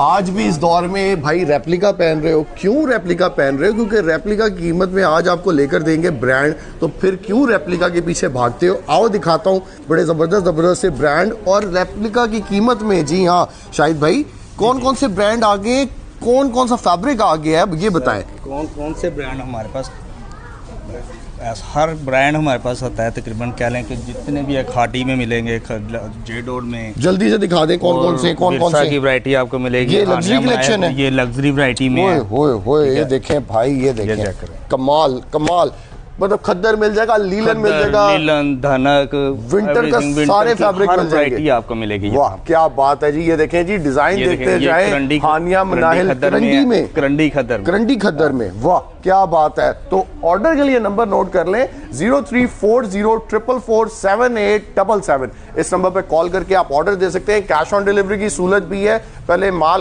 आज भी इस दौर में भाई रेप्लिका पहन रहे हो। क्यों रेप्लिका पहन रहे हो? क्योंकि रेप्लिका की कीमत में आज आपको लेकर देंगे ब्रांड, तो फिर क्यों रेप्लिका के पीछे भागते हो? आओ दिखाता हूँ बड़े जबरदस्त से ब्रांड और रेप्लिका की कीमत में। जी हाँ शाहिद भाई, कौन कौन से ब्रांड आ गए, कौन कौन सा फैब्रिक आ गया है, ये बताएं। कौन कौन से ब्रांड हमारे पास? हर ब्रांड हमारे पास होता है तकरीबन, कह लें कि जितने भी है खाटी में मिलेंगे, जेडोड में। जल्दी से दिखा दें कौन कौन से की वैरायटी आपको मिलेगी। ये लग्जरी कलेक्शन है, ये लग्जरी वैरायटी में है। होए ये देखें भाई, ये देखें कमाल कमाल, मतलब खद्दर मिल जाएगा, लीलन मिल जाएगा, लीलन, धनक, विंटर का सारे फैब्रिक मिल जाएंगे। आपको मिलेगी। वाह क्या बात है जी। ये देखें जी, डिजाइन देखते जाएं। हानिया मनाहिल करंडी में, करंडी खद्दर में। वाह क्या बात है। तो ऑर्डर के लिए नंबर नोट कर लें 034044478777। इस नंबर पे कॉल करके आप ऑर्डर दे सकते हैं। कैश ऑन डिलीवरी की सहूलत भी है। पहले माल